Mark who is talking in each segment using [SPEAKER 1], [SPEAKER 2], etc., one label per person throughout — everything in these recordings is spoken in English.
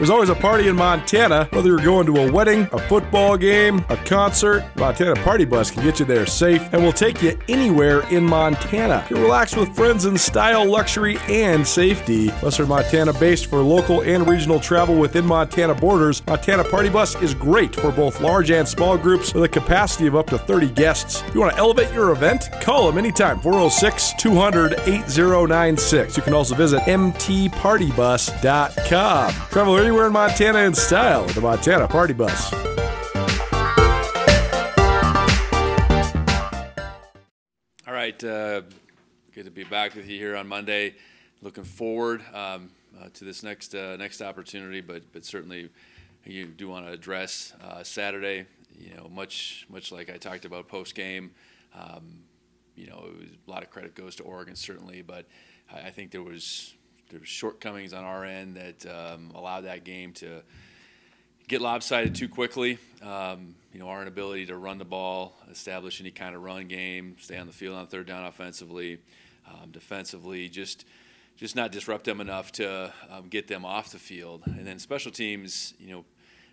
[SPEAKER 1] There's always a party in Montana. Whether you're going to a wedding, a football game, a concert, Montana Party Bus can get you there safe and will take you anywhere in Montana. You can relax with friends in style, luxury, and safety. Plus, they're Montana-based for local and regional travel within Montana borders. Montana Party Bus is great for both large and small groups with a capacity of up to 30 guests. If you want to elevate your event, call them anytime, 406-200-8096. You can also visit mtpartybus.com. Travel anywhere in Montana in style with the Montana Party Bus.
[SPEAKER 2] All right, good to be back with you here on Monday. Looking forward to this next opportunity, but certainly you do want to address Saturday. You know, much like I talked about post game. You know, it was, a lot of credit goes to Oregon certainly, but I think there was shortcomings on our end that allowed that game to get lopsided too quickly. You know, our inability to run the ball, establish any kind of run game, stay on the field on third down offensively, defensively, just not disrupt them enough to get them off the field. And then special teams, you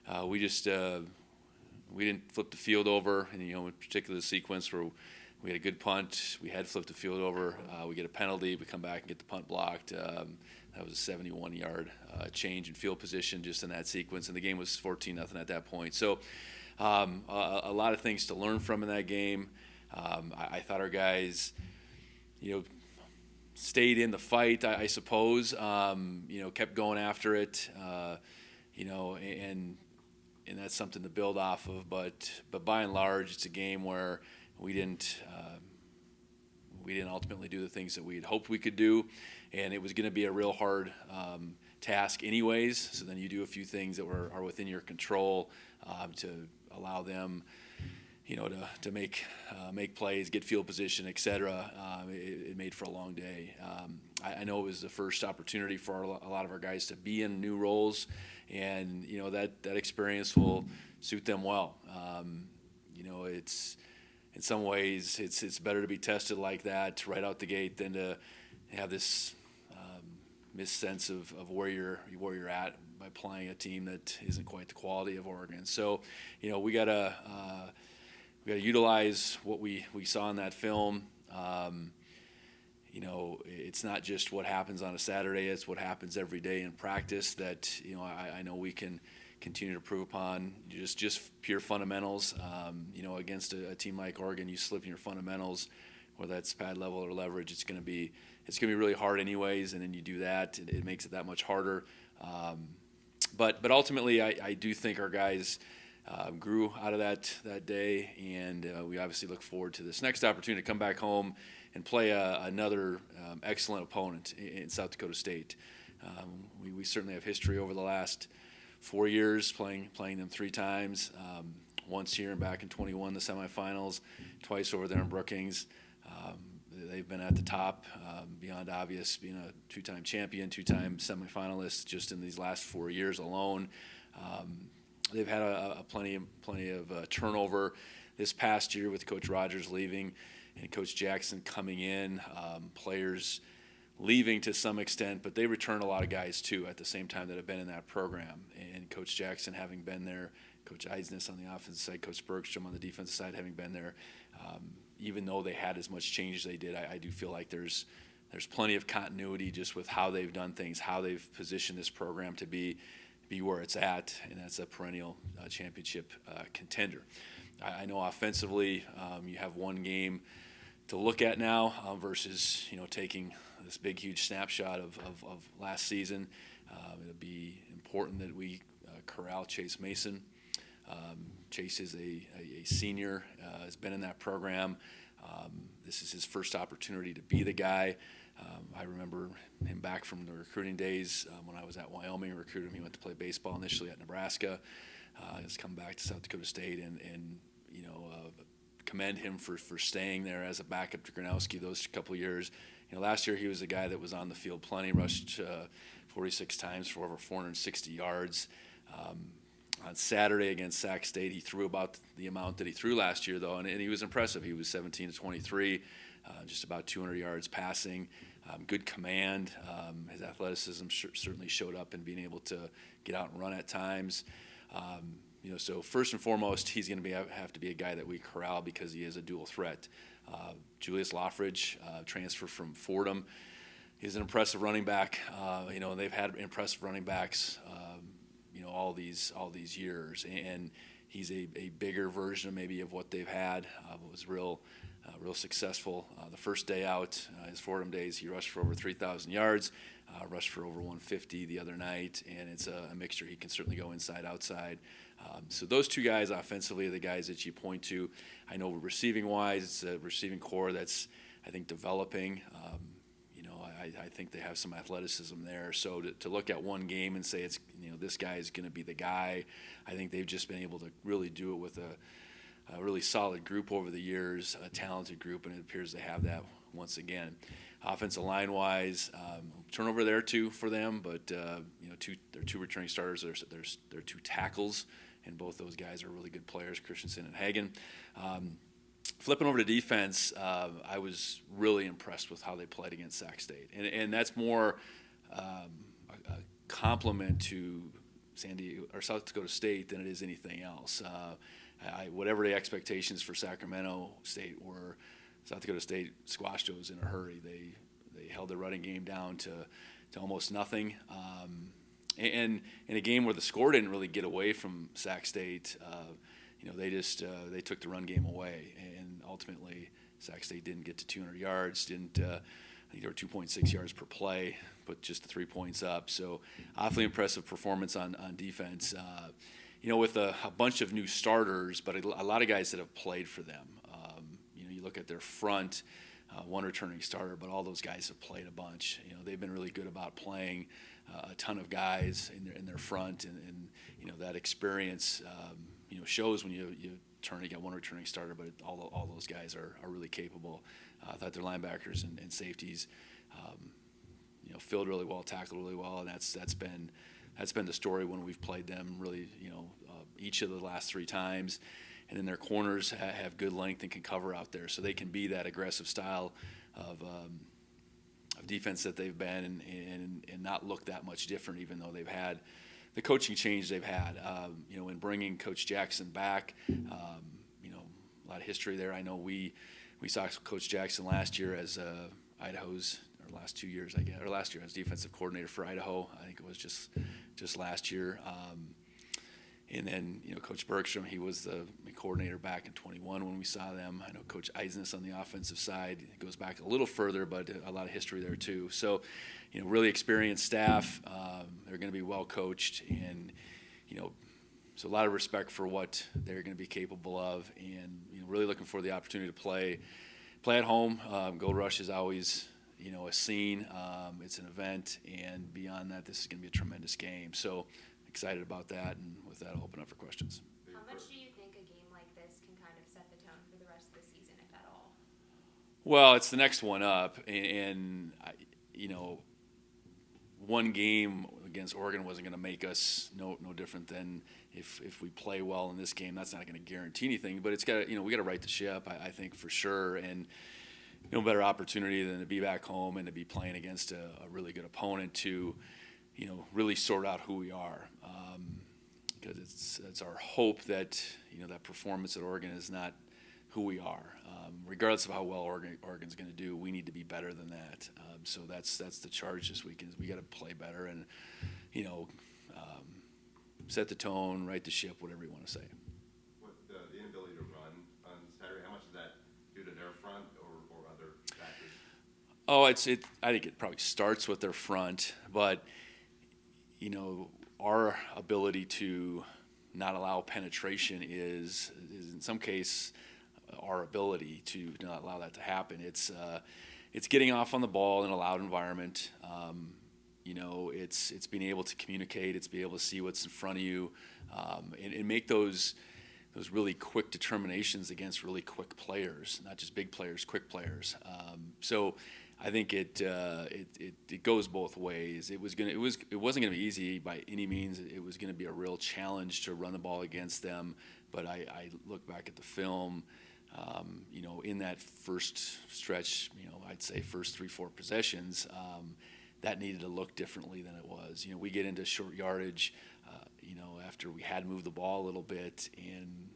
[SPEAKER 2] know, we didn't flip the field over, and you know, in particular the sequence where we had a good punt, we had flipped the field over, we get a penalty, we come back and get the punt blocked. That was a 71-yard change in field position just in that sequence, and the game was 14-0 at that point. So a lot of things to learn from in that game. I thought our guys, you know, stayed in the fight, I suppose. You know, kept going after it. You know, and that's something to build off of. But by and large, it's a game where we didn't ultimately do the things that we had hoped we could do, and it was going to be a real hard task anyways. So then you do a few things that are within your control to allow them, you know, to make plays, get field position, etc. It made for a long day. I know it was the first opportunity for a lot of our guys to be in new roles, and you know that experience will suit them well. You know, it's in some ways it's better to be tested like that right out the gate than to have this missed sense of where you're at by playing a team that isn't quite the quality of Oregon. So, you know, we gotta utilize what we saw in that film. You know, it's not just what happens on a Saturday; it's what happens every day in practice. That, you know, I know we can continue to improve upon just pure fundamentals. You know, against a team like Oregon, you slip in your fundamentals, whether that's pad level or leverage, it's going to be really hard anyways. And then you do that, it makes it that much harder. But ultimately, I do think our guys grew out of that day, and we obviously look forward to this next opportunity to come back home and play another excellent opponent in South Dakota State. We certainly have history over the last 4 years playing them 3 times, once here and back in 21, the semifinals, twice over there in Brookings. They've been at the top, beyond obvious, being a 2-time champion, 2-time semifinalist just in these last 4 years alone. They've had a plenty of turnover this past year with Coach Rogers leaving and Coach Jackson coming in, players leaving to some extent, but they return a lot of guys too at the same time that have been in that program. And Coach Jackson having been there, Coach Eisness on the offensive side, Coach Bergstrom on the defensive side having been there, even though they had as much change as they did, I do feel like there's plenty of continuity just with how they've done things, how they've positioned this program to be where it's at, and that's a perennial championship contender. I know offensively, you have one game to look at now versus, you know, taking this big, huge snapshot of last season. It'll be important that we corral Chase Mason. Chase is a senior, has been in that program. This is his first opportunity to be the guy. I remember him back from the recruiting days when I was at Wyoming, recruited him. He went to play baseball initially at Nebraska. Has come back to South Dakota State and you know, commend him for staying there as a backup to Gronowski those couple years. You know, last year he was a guy that was on the field plenty, rushed 46 times for over 460 yards. On Saturday against Sac State, he threw about the amount that he threw last year, though, and he was impressive. He was 17 to 23, just about 200 yards passing. good command. His athleticism certainly showed up in being able to get out and run at times. So first and foremost, he's going to have to be a guy that we corral because he is a dual threat. Julius Loffridge, transfer from Fordham. He's an impressive running back. They've had impressive running backs, all these years, and he's a bigger version of maybe of what they've had. Was real successful. The first day out, his Fordham days, he rushed for over 3,000 yards, rushed for over 150 the other night, and it's a mixture. He can certainly go inside, outside. So those two guys offensively are the guys that you point to. I know receiving-wise, it's a receiving core that's, I think, developing. I think they have some athleticism there. So to look at one game and say it's this guy is going to be the guy, I think they've just been able to really do it with a really solid group over the years, a talented group, and it appears they have that once again. Offensive line-wise, turnover there too for them, but they're two returning starters. They're two tackles, and both those guys are really good players, Christensen and Hagen. Flipping over to defense, I was really impressed with how they played against Sac State, and that's more a compliment to South Dakota State than it is anything else. Whatever the expectations for Sacramento State were, South Dakota State squashed those in a hurry. They held their running game down to almost nothing, and in a game where the score didn't really get away from Sac State. They took the run game away, and ultimately Sac State didn't get to 200 yards. I think they were 2.6 yards per play, put just the 3 points up. So awfully impressive performance on defense. With a bunch of new starters, but a lot of guys that have played for them. You look at their front, one returning starter, but all those guys have played a bunch. They've been really good about playing a ton of guys in their front, and that experience. Shows when you turn to get one returning starter, but all those guys are really capable. I thought their linebackers and safeties, filled really well, tackled really well, and that's been the story when we've played them really, each of the last three times. And then their corners have good length and can cover out there, so they can be that aggressive style of defense that they've been and not look that much different, even though they've had the coaching change they've had, in bringing Coach Jackson back, a lot of history there. I know we saw Coach Jackson last year as Idaho's, or last 2 years, I guess, or last year as defensive coordinator for Idaho. I think it was just last year. And then, Coach Bergstrom, he was the coordinator back in 21 when we saw them. I know Coach Eisnes on the offensive side. It goes back a little further, but a lot of history there too. So, really experienced staff. They're going to be well coached, and, so a lot of respect for what they're going to be capable of, and, really looking for the opportunity to play at home. Gold Rush is always, a scene. It's an event, and beyond that, this is going to be a tremendous game. So, excited about that, and with that, I'll open up for questions.
[SPEAKER 3] How much do you think a game like this can kind of set the tone for the rest of the season, if at all?
[SPEAKER 2] Well, it's the next one up, and one game against Oregon wasn't going to make us no different than if we play well in this game. That's not going to guarantee anything, but it's got we got to right the ship, I think, for sure, and no better opportunity than to be back home and to be playing against a really good opponent to really sort out who we are, because it's our hope that that performance at Oregon is not who we are. Regardless of how well Oregon's going to do, we need to be better than that. So that's the charge this weekend. We got to play better and set the tone, right the ship, whatever you want to say.
[SPEAKER 4] What the inability to run on Saturday? How much is that due to their front or other factors?
[SPEAKER 2] Oh, I think it probably starts with their front, but our ability to not allow penetration is in some case our ability to not allow that to happen. It's getting off on the ball in a loud environment. It's being able to communicate. It's being able to see what's in front of you, and make those really quick determinations against really quick players, not just big players, quick players. So I think it goes both ways. It wasn't gonna be easy by any means. It was gonna be a real challenge to run the ball against them. But I look back at the film. in that first stretch, I'd say first 3-4 possessions, that needed to look differently than it was. We get into short yardage, after we had moved the ball a little bit, and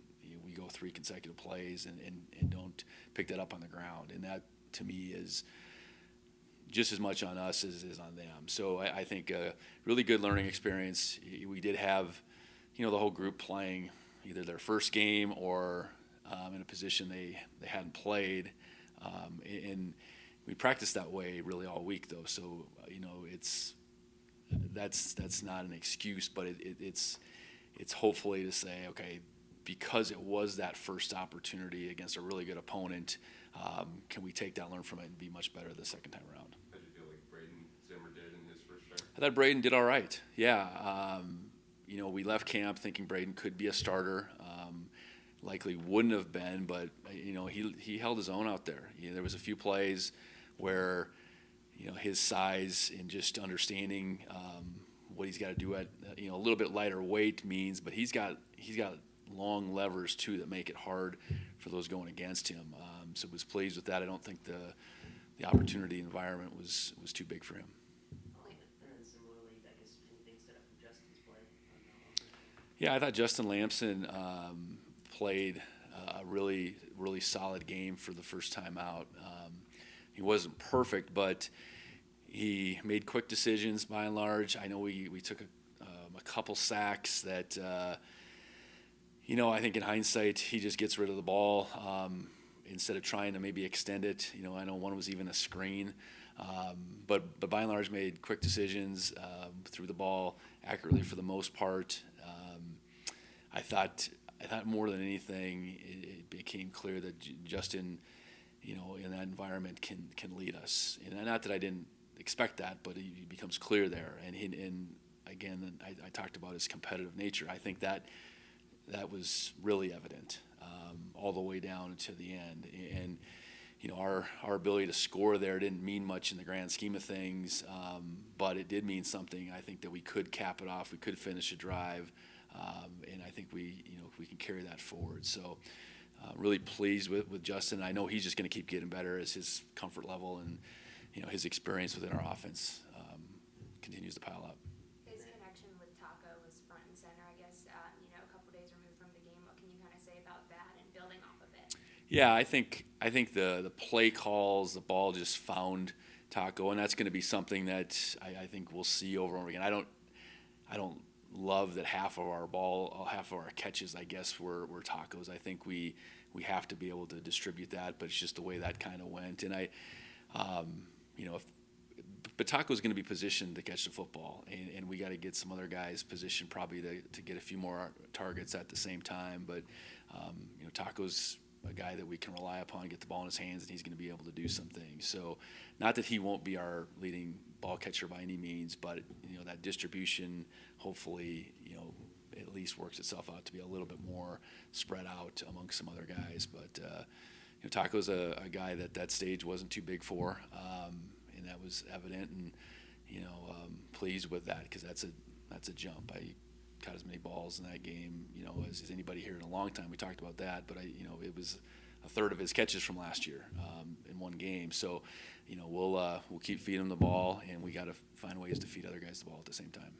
[SPEAKER 2] we go 3 consecutive plays and don't pick that up on the ground. And that, to me, is just as much on us as it is on them. So I think a really good learning experience. We did have, the whole group playing either their first game or in a position they hadn't played. And we practiced that way really all week, though. So, that's not an excuse, but it's hopefully to say, okay, because it was that first opportunity against a really good opponent, can we take that, learn from it, and be much better the second time around?
[SPEAKER 4] How did you feel like Braden Zimmer did in his first start?
[SPEAKER 2] I thought Braden did all right. Yeah. We left camp thinking Braden could be a starter. Likely wouldn't have been, but, he held his own out there. There was a few plays where, his size and just understanding what he's got to do at, a little bit lighter weight means, but he's got long levers too that make it hard for those going against him. So was pleased with that. I don't think the opportunity environment was too big for him.
[SPEAKER 5] And similarly, I guess anything stood up from Justin's play on that one?
[SPEAKER 2] Yeah, I thought Justin Lamson played a really, really solid game for the first time out. He wasn't perfect, but he made quick decisions by and large. I know we took a couple sacks that, I think in hindsight, he just gets rid of the ball instead of trying to maybe extend it. I know one was even a screen. But by and large made quick decisions, threw the ball accurately for the most part. I thought more than anything, it became clear that Justin, in that environment can lead us. And not that I didn't expect that, but he becomes clear there. And again, I talked about his competitive nature. I think that was really evident all the way down to the end. And our ability to score there didn't mean much in the grand scheme of things, but it did mean something. I think that we could cap it off, we could finish a drive, and I think we can carry that forward. So really pleased with Justin. I know he's just going to keep getting better as his comfort level and his experience within our offense continues to pile up.
[SPEAKER 3] His connection with Taco was front and center, I guess, a couple days removed from the game. What can you kind of say about that and building off of it?
[SPEAKER 2] Yeah, I think the play calls, the ball just found Taco, and that's going to be something that I think we'll see over and over again. I don't love that half of our catches, I guess, were Tacos. I think we have to be able to distribute that, but it's just the way that kind of went. And but Taco's going to be positioned to catch the football, and we got to get some other guys positioned probably to get a few more targets at the same time. But Taco's a guy that we can rely upon, get the ball in his hands, and he's going to be able to do some things. So not that he won't be our leading ball catcher by any means, but that distribution hopefully at least works itself out to be a little bit more spread out amongst some other guys. But Taco's a guy that stage wasn't too big for, and that was evident, and pleased with that because that's a jump. I caught as many balls in that game as anybody here in a long time. We talked about that, but it was a third of his catches from last year in one game. So we'll keep feeding him the ball, and we got to find ways to feed other guys the ball at the same time.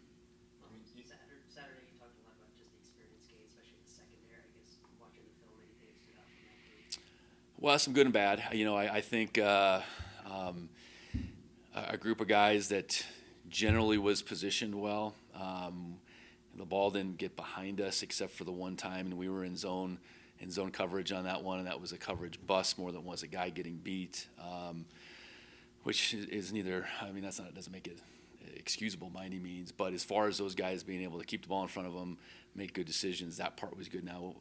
[SPEAKER 5] Saturday, you talked a lot about just the experience gain, especially in the secondary. I guess watching the film, anything stood out from that group?
[SPEAKER 2] Well, some good and bad. I think a group of guys that generally was positioned well. The ball didn't get behind us except for the one time, and we were in zone coverage on that one, and that was a coverage bust more than was a guy getting beat, which is neither. I mean, doesn't make it excusable by any means. But as far as those guys being able to keep the ball in front of them, make good decisions, that part was good. Now,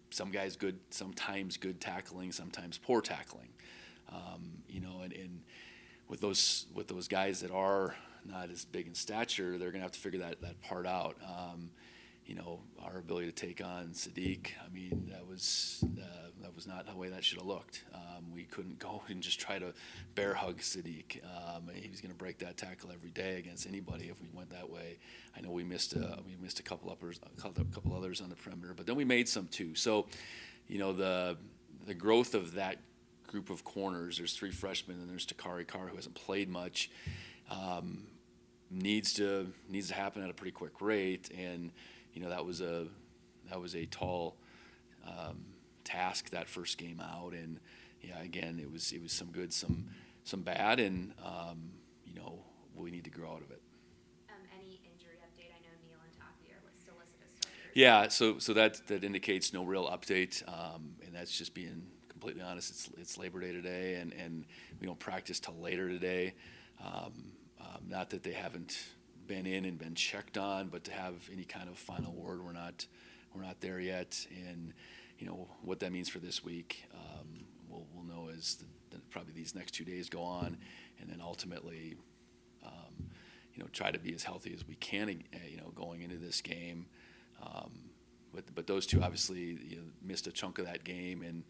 [SPEAKER 2] some guys good, sometimes good tackling, sometimes poor tackling, and with those guys that are not as big in stature, they're going to have to figure that part out. Our ability to take on Sadiq, I mean, that was not the way that should have looked. We couldn't go and just try to bear hug Sadiq. He was going to break that tackle every day against anybody if we went that way. I know we missed a couple others on the perimeter, but then we made some too. So, the growth of that group of corners. There's 3 freshmen, and there's Takari Carr, who hasn't played much. Needs to happen at a pretty quick rate, and that was a tall task that first game out, and again it was some good, some bad, and we need to grow out of it.
[SPEAKER 3] Any injury update? I know Neil and Taki are still listed as starters.
[SPEAKER 2] Yeah, so that indicates no real update, and that's just being completely honest. It's Labor Day today, and we don't practice till later today. Not that they haven't been in and been checked on, but to have any kind of final word, we're not there yet. And what that means for this week, we'll know as probably these next 2 days go on, and then ultimately, try to be as healthy as we can, going into this game. But those two obviously missed a chunk of that game, and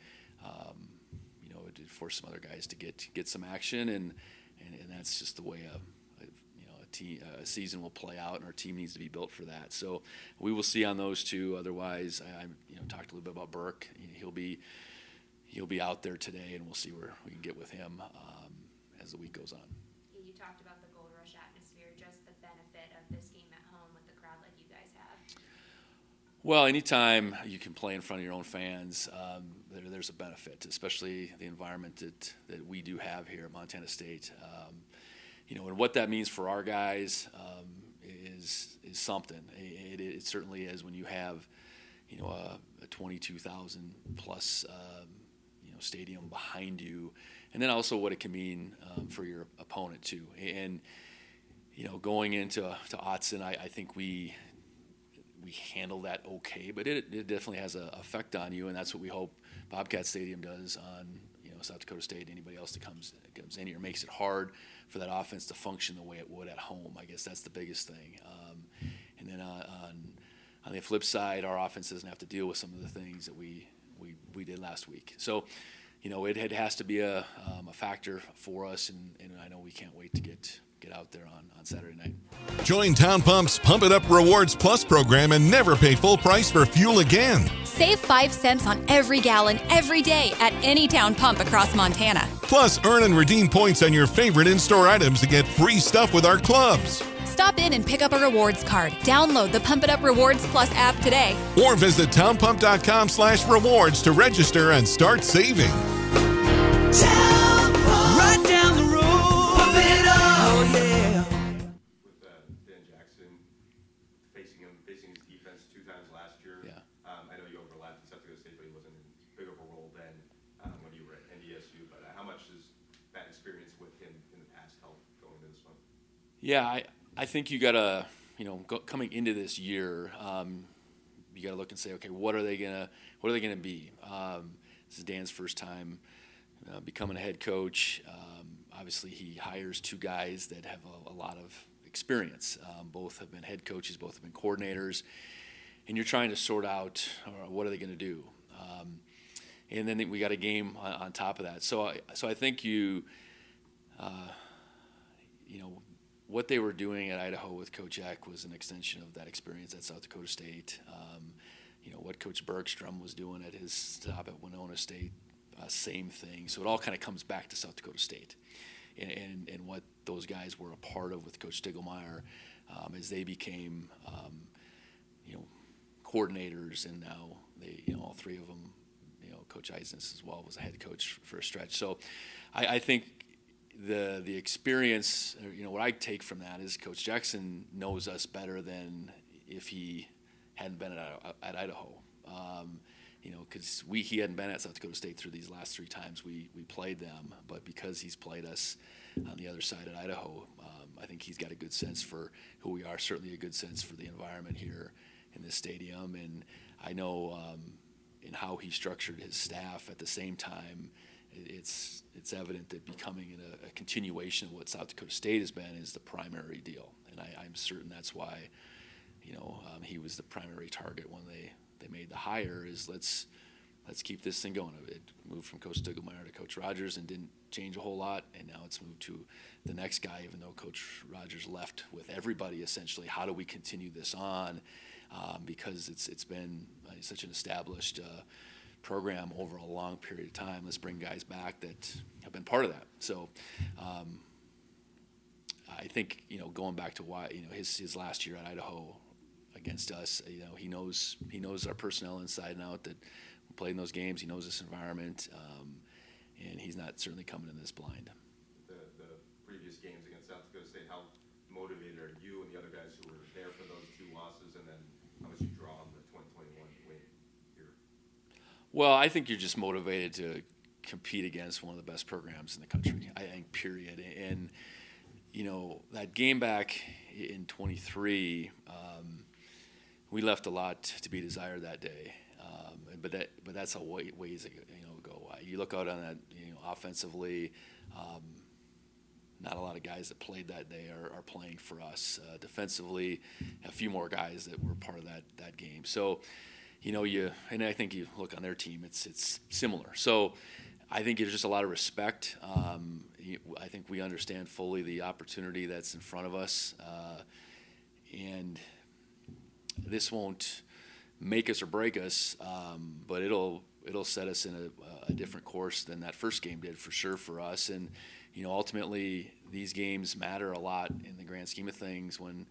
[SPEAKER 2] it did force some other guys to get some action, and that's just the way a season will play out, and our team needs to be built for that. So we will see on those two. Otherwise, I talked a little bit about Burke. He'll be out there today, and we'll see where we can get with him as the week goes on.
[SPEAKER 3] You talked about the Gold Rush atmosphere, just the benefit of this game at home with the crowd like you guys have.
[SPEAKER 2] Well, anytime you can play in front of your own fans, there's a benefit, especially the environment that we do have here at Montana State. And what that means for our guys is something. It certainly is when you have, a 22,000 plus, stadium behind you, and then also what it can mean for your opponent too. And going into Autzen, I think we handle that okay, but it definitely has an effect on you, and that's what we hope Bobcat Stadium does on South Dakota State. Anybody else that comes in here makes it hard for that offense to function the way it would at home. I guess that's the biggest thing. And then on the flip side, our offense doesn't have to deal with some of the things that we did last week. So, it has to be a factor for us, and I know we can't wait to get out there on Saturday night.
[SPEAKER 6] Join Town Pump's Pump It Up Rewards Plus program and never pay full price for fuel again.
[SPEAKER 7] Save 5 cents on every gallon every day at any Town Pump across Montana.
[SPEAKER 6] Plus, earn and redeem points on your favorite in-store items to get free stuff with our clubs.
[SPEAKER 7] Stop in and pick up a rewards card. Download the Pump It Up Rewards Plus app today.
[SPEAKER 6] Or visit townpump.com/rewards to register and start saving.
[SPEAKER 8] Town Pump. Right down the road. Pump it up. Oh, yeah.
[SPEAKER 4] With Dan Jackson facing his defense 2 times last year.
[SPEAKER 2] Yeah.
[SPEAKER 4] I know you overlapped in South Dakota State, but he wasn't in big of a role then when you were at NDSU. But how much does that experience with him in the past help going into this one?
[SPEAKER 2] Yeah, I think you gotta, coming into this year, you gotta look and say, okay, what are they gonna be? This is Dan's first time becoming a head coach. Obviously, he hires 2 guys that have a lot of experience. Both have been head coaches, both have been coordinators, and you're trying to sort out what are they going to do. And then we got a game on top of that. So I think what they were doing at Idaho with Coach Eck was an extension of that experience at South Dakota State. What Coach Bergstrom was doing at his stop at Winona State, same thing. So it all kind of comes back to South Dakota State and what those guys were a part of with Coach Stiglmeyer as they became, coordinators, and now they, all 3 of them, Coach Eisnes as well was a head coach for a stretch. So I think the experience, what I take from that is Coach Jackson knows us better than if he hadn't been at Idaho. Because he hadn't been at South Dakota State through these last 3 times we played them, but because he's played us on the other side at Idaho, I think he's got a good sense for who we are, certainly a good sense for the environment here in this stadium, and I know in how he structured his staff at the same time, it's evident that becoming a continuation of what South Dakota State has been is the primary deal, and I'm certain that's why he was the primary target when they made the hire. Is let's keep this thing going. It moved from Coach Stiglmeyer to Coach Rogers and didn't change a whole lot, and now it's moved to the next guy, even though Coach Rogers left with everybody essentially. How do we continue this on? Because it's been such an established program over a long period of time. Let's bring guys back that have been part of that. So I think, going back to why, his last year at Idaho against us, he knows our personnel inside and out, that we played in those games. He knows this environment, and he's not certainly coming in this blind.
[SPEAKER 4] The previous games against South Dakota State, how motivated are you and the other guys who were there for those 2 losses, and then how much you draw on the 2021 win here?
[SPEAKER 2] Well, I think you're just motivated to compete against one of the best programs in the country, I think, period. And, that game back in 23, we left a lot to be desired that day. But that's a ways ago. You look out on that, offensively, not a lot of guys that played that day are playing for us. Defensively, a few more guys that were part of that game. So, and I think you look on their team, it's similar. So I think there's just a lot of respect. I think we understand fully the opportunity that's in front of us. And this won't make us or break us, but it'll set us in a different course than that first game did, for sure, for us. And ultimately these games matter a lot in the grand scheme of things. When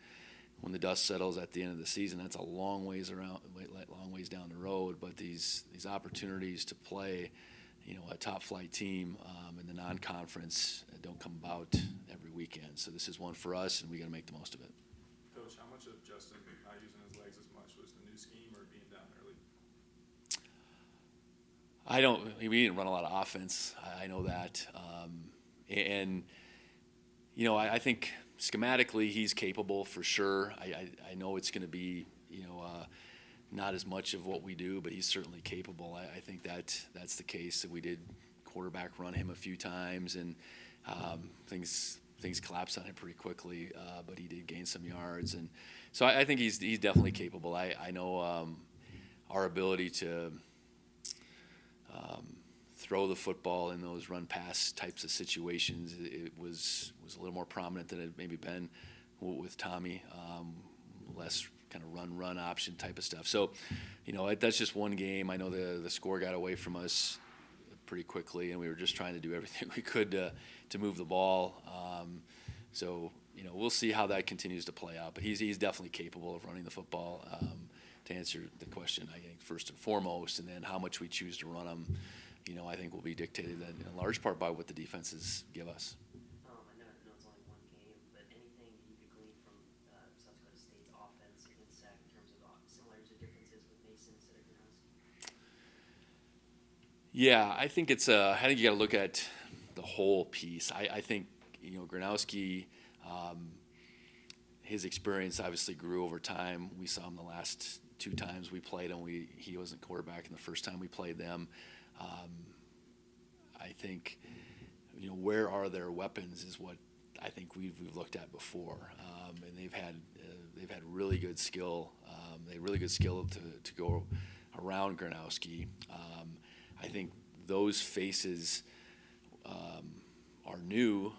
[SPEAKER 2] the dust settles at the end of the season, that's a long ways down the road. But these opportunities to play, a top flight team in the non-conference don't come about every weekend. So this is one for us, and we got to make the most of it.
[SPEAKER 1] Coach, how much of Justin not using his legs as much was the new scheme or being down early?
[SPEAKER 2] We didn't run a lot of offense. I know that. I think schematically he's capable for sure. I know it's going to be, not as much of what we do, but he's certainly capable. I think that's the case. That we did quarterback run him a few times, and things collapsed on him pretty quickly, but he did gain some yards. And so I think he's definitely capable. I know our ability to throw the football in those run-pass types of situations, it was a little more prominent than it had maybe been with Tommy, less kind of run option type of stuff. So, that's just one game. I know the score got away from us pretty quickly, and we were just trying to do everything we could to move the ball. So, we'll see how that continues to play out. But he's definitely capable of running the football. To answer the question, I think first and foremost, and then how much we choose to run them, I think will be dictated in large part by what the defenses give us.
[SPEAKER 5] I know it's only one game, but anything you could glean from South Dakota State's offense against SAC in terms of similarities or differences with Mason instead of Gronowski?
[SPEAKER 2] Yeah, I think I think you got to look at the whole piece. I think Gronowski, his experience obviously grew over time. We saw him the last 2 times we played him. He wasn't quarterback in the first time we played them. I think, where are their weapons is what I think we've looked at before, and they've had really good skill. They have really good skill to go around Gronowski. I think those faces are new.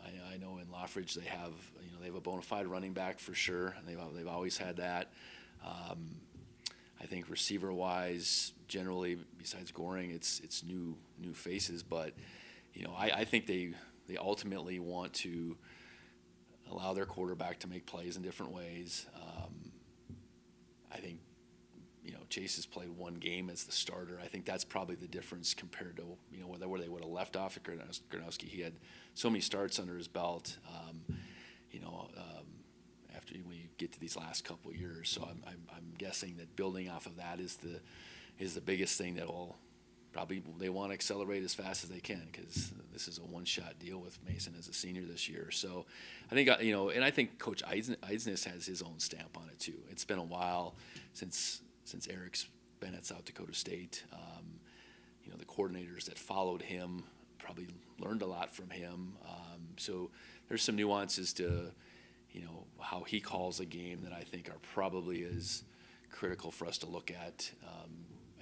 [SPEAKER 2] I know in Loffridge they have a bona fide running back for sure, and they've always had that. I think receiver-wise, generally, besides Goring, it's new faces. But I think they ultimately want to allow their quarterback to make plays in different ways. I think Chase has played one game as the starter. I think that's probably the difference compared to where they would have left off at Gronowski. He had so many starts under his belt. After when you get to these last couple of years, so I'm guessing that building off of that is the biggest thing that will probably they want to accelerate as fast as they can, because this is a one-shot deal with Mason as a senior this year. So I think and I think Coach Eidsness has his own stamp on it too. It's been a while since Eric's been at South Dakota State. The coordinators that followed him probably learned a lot from him. So there's some nuances to how he calls a game that I think are probably as critical for us to look at,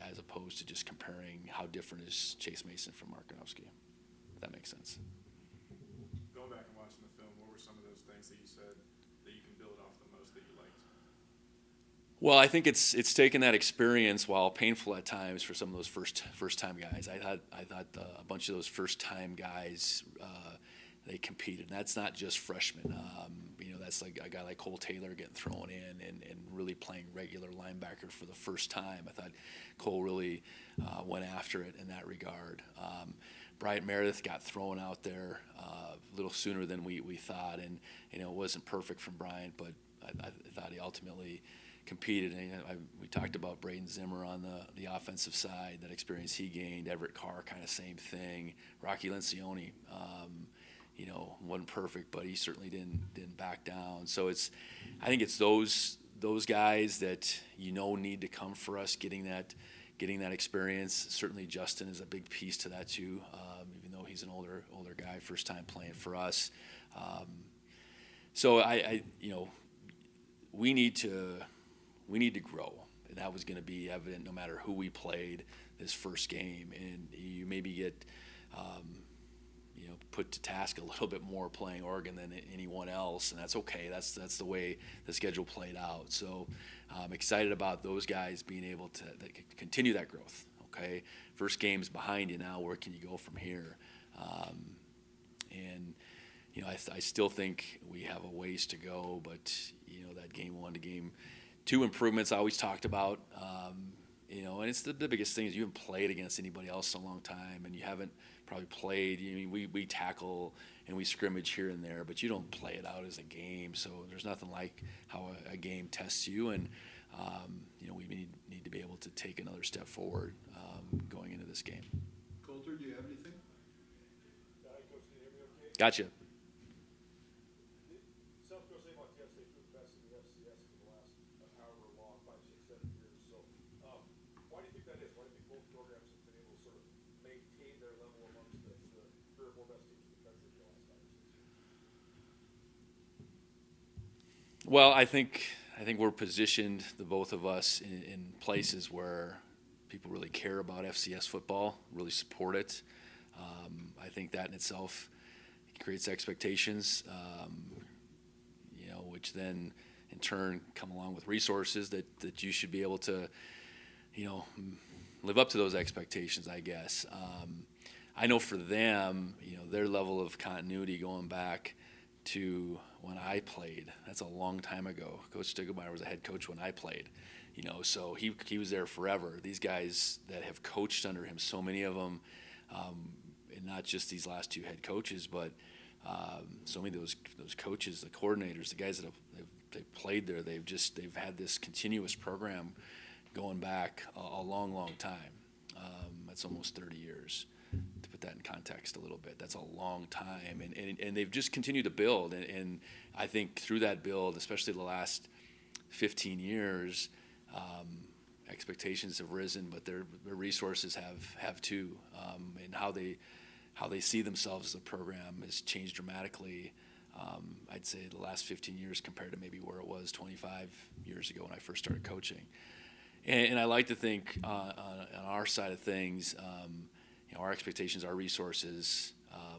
[SPEAKER 2] as opposed to just comparing how different is Chase Mason from Mark Gronowski. If that makes sense.
[SPEAKER 1] Going back and watching the film, what were some of those things that you said that you can build off the most that you liked?
[SPEAKER 2] Well, I think it's taken that experience, while painful at times for some of those first time guys. I thought a bunch of those first time guys they competed. And that's not just freshmen. That's like a guy like Cole Taylor getting thrown in and really playing regular linebacker for the first time. I thought Cole really went after it in that regard. Bryant Meredith got thrown out there a little sooner than we thought, and it wasn't perfect from Bryant, but I thought he ultimately competed. And we talked about Braden Zimmer on the offensive side, that experience he gained. Everett Carr, kind of same thing. Rocky Lencioni, wasn't perfect, but he certainly didn't back down. So I think it's those guys that need to come for us, getting that experience. Certainly Justin is a big piece to that too, even though he's an older guy, first time playing for us. So we need to grow, and that was going to be evident no matter who we played this first game. And you maybe get put to task a little bit more playing Oregon than anyone else, and that's okay. That's the way the schedule played out. So I'm excited about those guys being able to continue that growth. Okay, first game's behind you now. Where can you go from here? I still think we have a ways to go, but that game 1 to game 2 improvements I always talked about. And it's the biggest thing is you haven't played against anybody else in a long time, and you haven't probably played. We tackle and we scrimmage here and there, but you don't play it out as a game. So there's nothing like how a game tests you, and we need to be able to take another step forward going into this game.
[SPEAKER 1] Coulter, do you have anything?
[SPEAKER 2] Gotcha.
[SPEAKER 9] South Dakota State Montana State was best in the FCS for the last however long, 5, 6, 7 years. So why do you think that is? Why do you think both programs have been able to sort of maintain their level amongst the 3 or 4 best teams in the country for the last 5 or 6 years?
[SPEAKER 2] Well, I think we're positioned, the both of us, in places where people really care about FCS football, really support it. I think that in itself creates expectations, which then in turn come along with resources that you should be able to, live up to those expectations, I guess. I know for them, their level of continuity going back to when I played, that's a long time ago. Coach Stiegelmeier was a head coach when I played, so he was there forever. These guys that have coached under him, so many of them, and not just these last 2 head coaches, but so many of those coaches, the coordinators, the guys that they've played there, they've had this continuous program going back a long time. That's almost 30 years. To put that in context a little bit, that's a long time, and they've just continued to build. And I think through that build, especially the last 15 years, expectations have risen, but their resources have too, and how they see themselves as a program has changed dramatically. I'd say the last 15 years compared to maybe where it was 25 years ago when I first started coaching. And I like to think on our side of things, our expectations, our resources,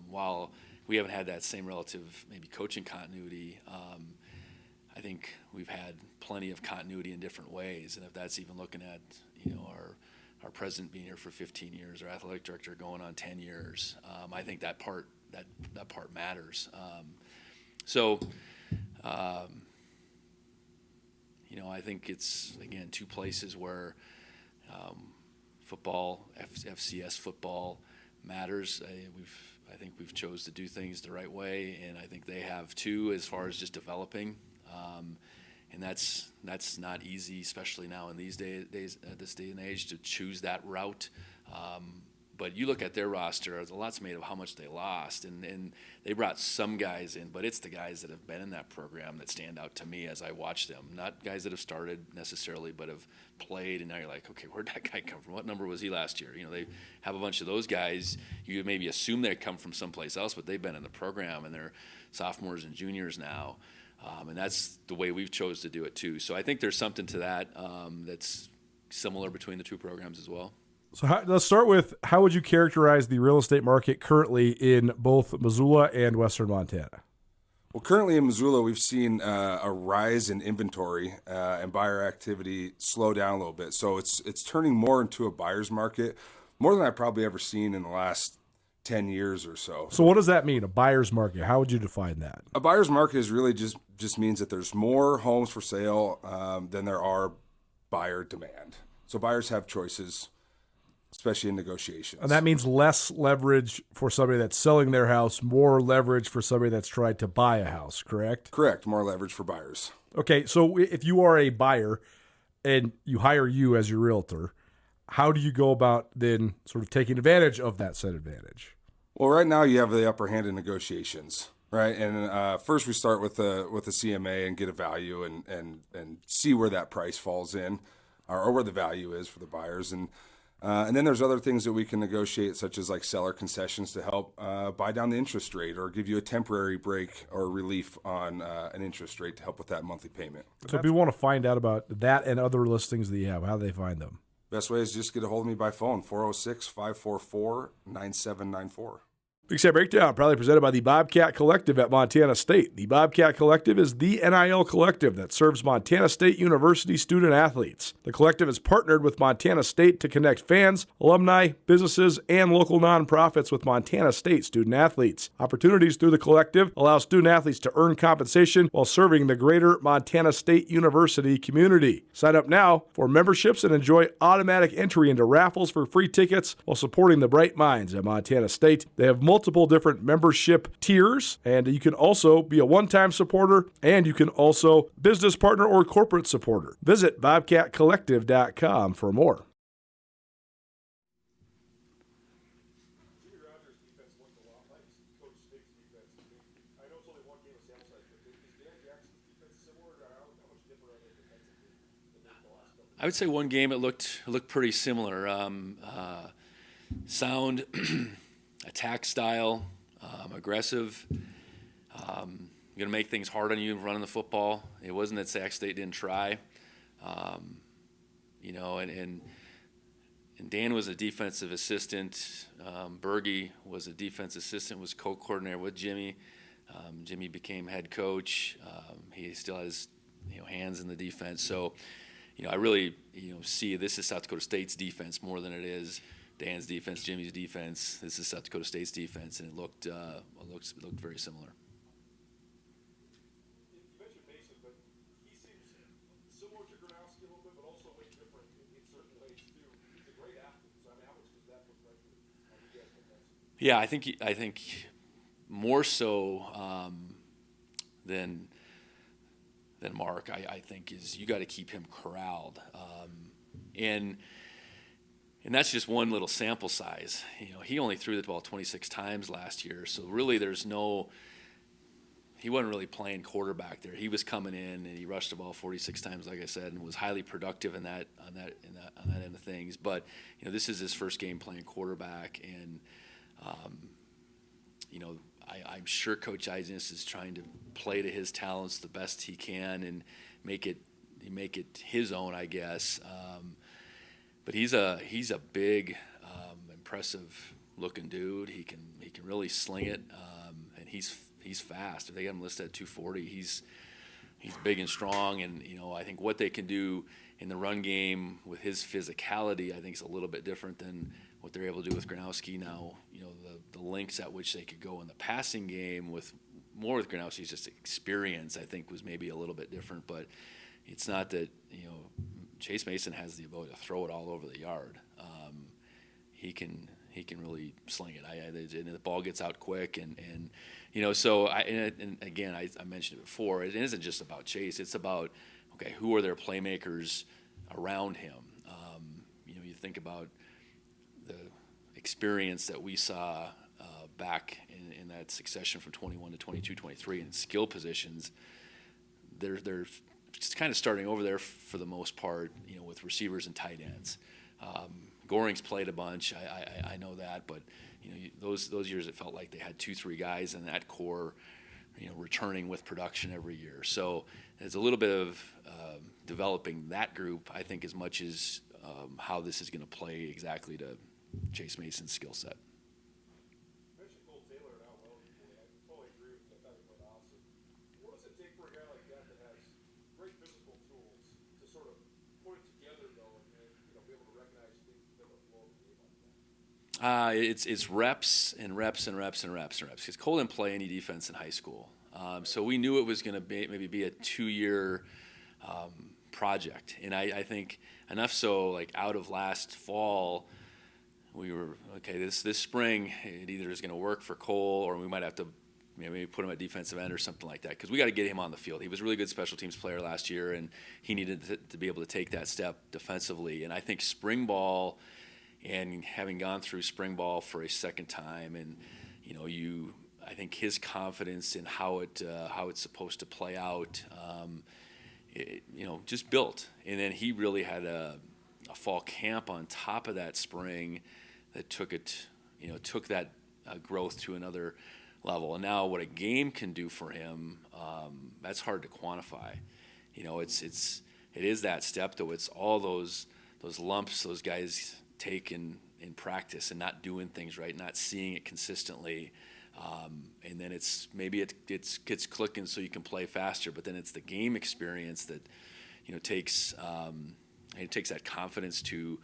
[SPEAKER 2] while we haven't had that same relative maybe coaching continuity, I think we've had plenty of continuity in different ways. And if that's even looking at our president being here for 15 years, our athletic director going on 10 years, I think that part matters. I think it's, again, 2 places where football, FCS football matters. I think we've chose to do things the right way, and I think they have too, as far as just developing. And that's not easy, especially now in these days, at this day and age, to choose that route. But you look at their roster, a lot's made of how much they lost, and they brought some guys in, but it's the guys that have been in that program that stand out to me as I watch them. Not guys that have started necessarily, but have played, and now you're like, okay, where'd that guy come from? What number was he last year? They have a bunch of those guys. You maybe assume they come from someplace else, but they've been in the program, and they're sophomores and juniors now. And that's the way we've chose to do it too. So I think there's something to that that's similar between the 2 programs as well.
[SPEAKER 1] So let's start with, how would you characterize the real estate market currently in both Missoula and Western Montana?
[SPEAKER 10] Well, currently in Missoula, we've seen a rise in inventory and buyer activity slow down a little bit. So it's turning more into a buyer's market, more than I've probably ever seen in the last 10 years or so.
[SPEAKER 1] So what does that mean, a buyer's market? How would you define that?
[SPEAKER 10] A buyer's market is really just means that there's more homes for sale than there are buyer demand. So buyers have choices, especially in negotiations.
[SPEAKER 1] And that means less leverage for somebody that's selling their house, more leverage for somebody that's tried to buy a house, correct?
[SPEAKER 10] Correct. More leverage for buyers.
[SPEAKER 1] Okay, so if you are a buyer and you hire you as your realtor, how do you go about then sort of taking advantage of that said advantage?
[SPEAKER 10] Well, right now you have the upper hand in negotiations, right? And first we start with the CMA and get a value and see where that price falls in, or where the value is for the buyers. And then there's other things that we can negotiate, such as like seller concessions to help buy down the interest rate or give you a temporary break or relief on an interest rate to help with that monthly payment.
[SPEAKER 1] So if you want to find out about that and other listings that you have, how do they find them?
[SPEAKER 10] Best way is just get a hold of me by phone, 406-544-9794.
[SPEAKER 1] Big Sky Breakdown, proudly presented by the Bobcat Collective at Montana State. The Bobcat Collective is the NIL collective that serves Montana State University student athletes. The collective has partnered with Montana State to connect fans, alumni, businesses, and local nonprofits with Montana State student athletes. Opportunities through the collective allow student athletes to earn compensation while serving the greater Montana State University community. Sign up now for memberships and enjoy automatic entry into raffles for free tickets while supporting the bright minds at Montana State. They have multiple different membership tiers, and you can also be a one-time supporter, and you can also business partner or corporate supporter. Visit bobcatcollective.com for more.
[SPEAKER 9] Jimmy Rogers' defense looked a lot like Coach Stig's defense. I know it's only one game of sample size, but is Dan Jackson's defense similar, or how much different are they defensively than the last couple?
[SPEAKER 2] I would say one game it looked pretty similar. Sound, attack style, aggressive. Going to make things hard on you running the football. It wasn't that Sac State didn't try. And Dan was a defensive assistant. Berge was a defense assistant, was co-coordinator with Jimmy. Jimmy became head coach. He still has hands in the defense. So, I really see this is South Dakota State's defense more than it is Dan's defense, Jimmy's defense. This is South Dakota State's defense, and it looked very similar.
[SPEAKER 9] You mentioned Mason, but he seems similar to Gronowski a little bit, but also way different in certain ways too. He's a great athlete. So how much does that look like for you guys defensively?
[SPEAKER 2] Yeah, I think more so than Mark. I think is you got to keep him corralled, and that's just one little sample size. He only threw the ball 26 times last year, so really he wasn't really playing quarterback there. He was coming in and he rushed the ball 46 times, like I said, and was highly productive on that end of things. But this is his first game playing quarterback, and I'm sure Coach Eisnes is trying to play to his talents the best he can and make it his own, I guess. But he's a big, impressive looking dude. He can really sling it, and he's fast. If they got him listed at 240, he's big and strong. And I think what they can do in the run game with his physicality, I think is a little bit different than what they're able to do with Gronowski now. The lengths at which they could go in the passing game with Gronowski's just experience, I think, was maybe a little bit different. But it's not that Chase Mason has the ability to throw it all over the yard. He can really sling it. And the ball gets out quick, and so again I mentioned it before. It isn't just about Chase. It's about who are their playmakers around him. You think about the experience that we saw back in that succession from 21 to 22, 23 in skill positions. They're just kind of starting over there for the most part, with receivers and tight ends. Goring's played a bunch, I know that, but those years it felt like they had 2-3 guys in that core, returning with production every year. So there's a little bit of developing that group, I think, as much as how this is going to play exactly to Chase Mason's skill set.
[SPEAKER 9] You mentioned Cole Taylor and how well he played. I totally agree with you. I thought he played awesome.
[SPEAKER 2] It's reps and reps and reps and reps and reps. Because Cole didn't play any defense in high school, so we knew it was going to maybe be a 2-year project. And I think enough so, like out of last fall, we were okay. This spring, it either is going to work for Cole, or we might have to maybe put him at defensive end or something like that, because we got to get him on the field. He was a really good special teams player last year, and he needed to be able to take that step defensively. And I think spring ball, and having gone through spring ball for a second time, and I think his confidence in how it's supposed to play out, just built. And then he really had a fall camp on top of that spring that took that growth to another level. And now what a game can do for him, that's hard to quantify. It is that step, though. It's all those lumps those guys take in practice and not doing things right, not seeing it consistently. And then it gets clicking so you can play faster, but then it's the game experience that takes that confidence to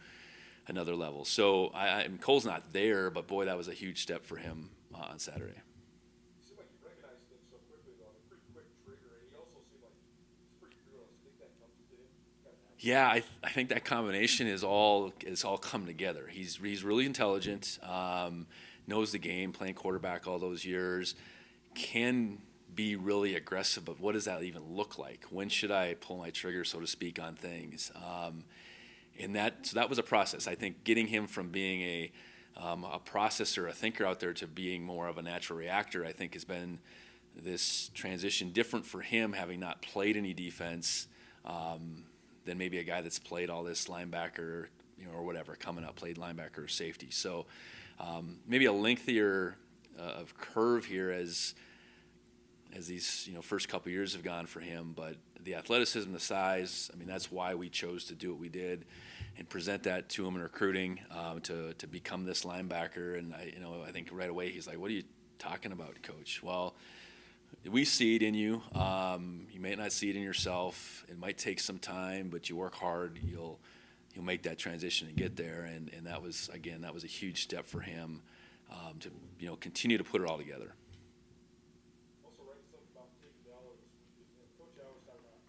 [SPEAKER 2] another level. So Cole's not there, but boy, that was a huge step for him on Saturday.
[SPEAKER 9] You seem like you recognize things so quickly, though. A pretty quick trigger, and he also seemed like he's pretty fearless. I think that comes to him.
[SPEAKER 2] Yeah, I think that combination is all come together. He's really intelligent, knows the game, playing quarterback all those years, can be really aggressive, but what does that even look like? When should I pull my trigger, so to speak, on things? So that was a process. I think getting him from being a processor, a thinker out there, to being more of a natural reactor, I think has been this transition, different for him, having not played any defense than maybe a guy that's played all this linebacker, or whatever, coming up, played linebacker or safety. So maybe a lengthier of curve here as these first couple years have gone for him, but the athleticism, the size, that's why we chose to do what we did and present that to him in recruiting, to become this linebacker. And I think right away he's like, "What are you talking about, Coach?" Well, we see it in you. You may not see it in yourself. It might take some time, but you work hard, you'll make that transition and get there. And that was a huge step for him, to continue to put it all together.
[SPEAKER 9] Also, writing something about Tate Dowler this week. Coach I was talking about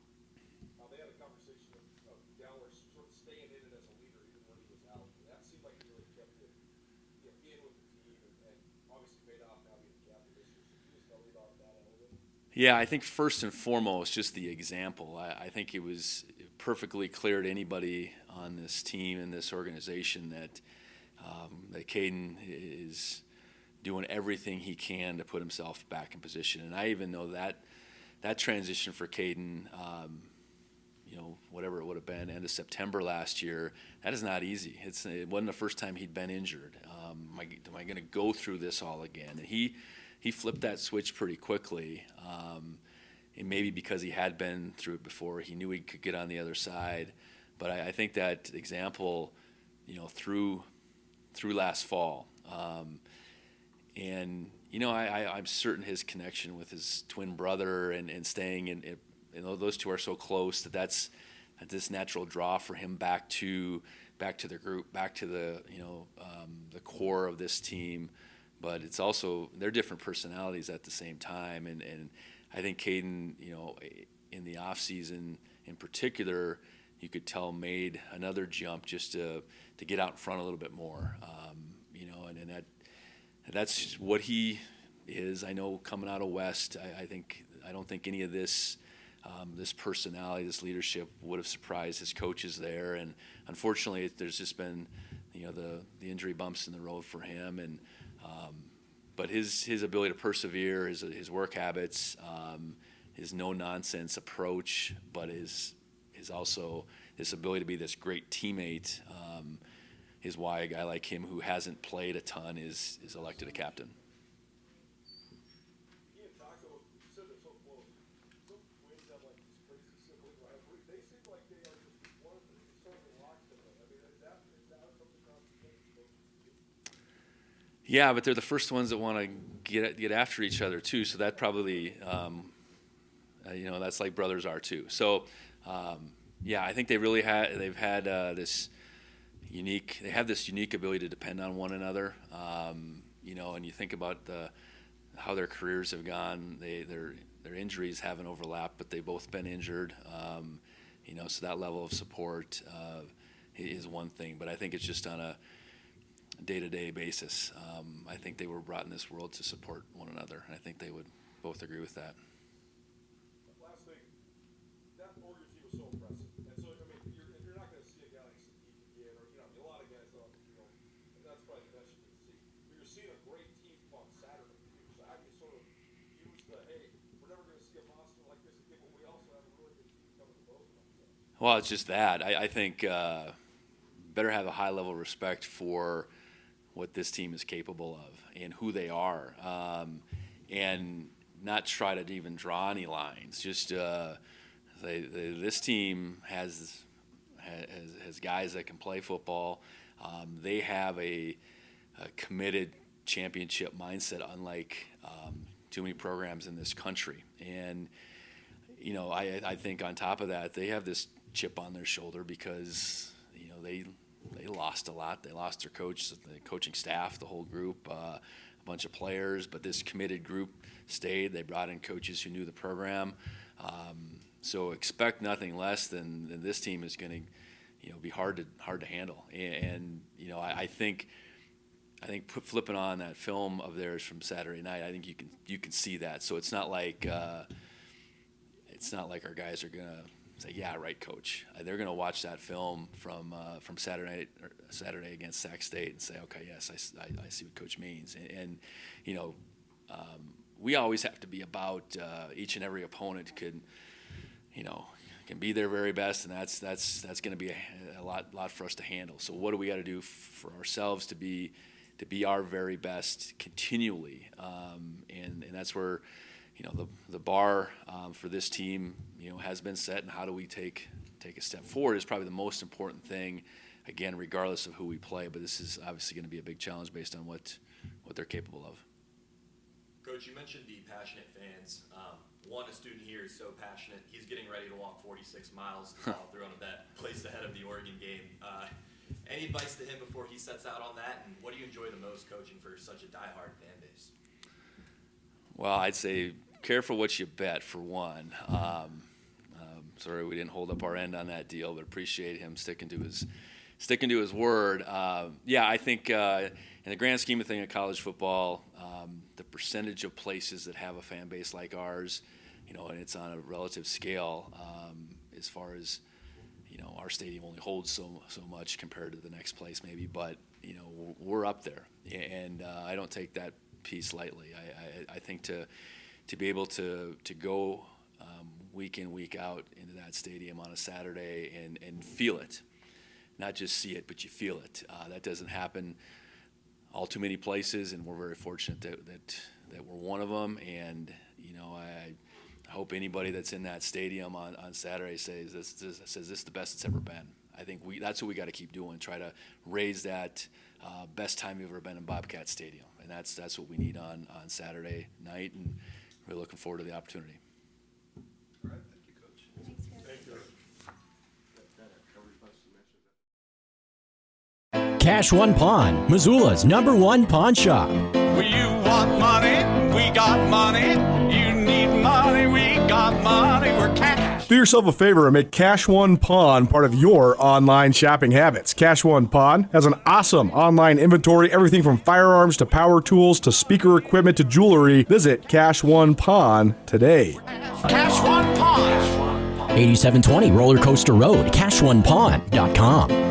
[SPEAKER 9] how they had a conversation of Dowler sort of staying in it as a leader even when he was out. And that seemed like he really kept it in with the team, and obviously paid off now being the captain this year. So can you just tell me about that a little bit?
[SPEAKER 2] Yeah, I think first and foremost, just the example. I think it was perfectly clear to anybody on this team and this organization that Caden is doing everything he can to put himself back in position. And I even know that transition for Caden, whatever it would have been, end of September last year, that is not easy. It wasn't the first time he'd been injured. Am I going to go through this all again? And he flipped that switch pretty quickly, and maybe because he had been through it before, he knew he could get on the other side. But I think that example, through last fall, and I'm certain his connection with his twin brother and staying in, those two are so close that's this natural draw for him back to the group, back to the the core of this team. But it's also, they're different personalities at the same time, and I think Caden, in the off season in particular, you could tell made another jump just to get out in front a little bit more, and that's what he is. I know coming out of West, I don't think any of this personality, this leadership would have surprised his coaches there. And unfortunately, there's just been the injury bumps in the road for him, and but his ability to persevere, his work habits, his no nonsense approach, but his also this ability to be this great teammate, is why a guy like him who hasn't played a ton is elected a captain.
[SPEAKER 9] He and Taco, you said they're so close. Some twins have like this crazy sibling rivalry. They seem like they are just one of the sort of lockstep. Is that something complicated?
[SPEAKER 2] Yeah, but they're the first ones that want to get after each other too. So that probably, that's like brothers are too. So, I think they've had this, unique. They have this unique ability to depend on one another. You know, and you think about how their careers have gone. Their injuries haven't overlapped, but they've both been injured. You know, so that level of support is one thing. But I think it's just on a day-to-day basis. I think they were brought in this world to support one another, and I think they would both agree with that.
[SPEAKER 9] Last thing, that Oregon team was so impressive. And so, I mean, you're not going to see a guy like Sadiq again, or, you know, a lot of guys on the field, and that's probably the best you can see. But you're seeing a great team on Saturday. So how do you sort of use the, hey, we're never going to see a monster like this again, but we also have a really good team coming to Bozeman.
[SPEAKER 2] Well, it's just that. I think better have a high level of respect for what this team is capable of and who they are, and not try to even draw any lines. Just this team has guys that can play football. They have a committed championship mindset, unlike too many programs in this country. And you know, I think on top of that, they have this chip on their shoulder because you know they lost a lot. They lost their coach, the coaching staff, the whole group, a bunch of players. But this committed group stayed. They brought in coaches who knew the program. So expect nothing less than this team is going to, you know, be hard to handle. And you know, I think flipping on that film of theirs from Saturday night, I think you can see that. So it's not like our guys are going to say, yeah, right, coach. They're going to watch that film from Saturday against Sac State and say, okay, yes, I see what coach means. And you know, we always have to be about each and every opponent can be their very best, and that's going to be a lot for us to handle. So what do we got to do for ourselves to be our very best continually? And that's where, you know, the bar for this team, you know, has been set, and how do we take a step forward is probably the most important thing, again, regardless of who we play. But this is obviously going to be a big challenge based on what they're capable of.
[SPEAKER 11] Coach, you mentioned the passionate fans. A student here is so passionate. He's getting ready to walk 46 miles to follow through on a bet placed ahead of the Oregon game. Any advice to him before he sets out on that? And what do you enjoy the most coaching for such a diehard fan base? Well,
[SPEAKER 2] I'd say careful what you bet, for one. Sorry we didn't hold up our end on that deal, but appreciate him sticking to his word. Yeah, I think in the grand scheme of things in college football, the percentage of places that have a fan base like ours, you know, and it's on a relative scale, as far as, you know, our stadium only holds so much compared to the next place maybe, but you know, we're up there, and I don't take that piece lightly. I think to be able to go week in, week out into that stadium on a Saturday and feel it, not just see it, but you feel it. That doesn't happen all too many places, and we're very fortunate that we're one of them. And you know, I hope anybody that's in that stadium on Saturday says this is the best it's ever been. I think that's what we got to keep doing. Try to raise that best time you've ever been in Bobcat Stadium, and that's what we need on Saturday night. And we're looking forward to the opportunity.
[SPEAKER 4] All right, thank you, Coach.
[SPEAKER 3] Thanks, guys.
[SPEAKER 4] Thank you.
[SPEAKER 12] Cash One Pawn, Missoula's #1 pawn shop.
[SPEAKER 8] You want money? We got money. You need money? We got money. We're cash.
[SPEAKER 1] Do yourself a favor and make Cash One Pawn part of your online shopping habits. Cash One Pawn has an awesome online inventory, everything from firearms to power tools to speaker equipment to jewelry. Visit Cash One Pawn today.
[SPEAKER 8] Cash One Pawn.
[SPEAKER 12] 8720 Roller Coaster Road, CashOnePawn.com.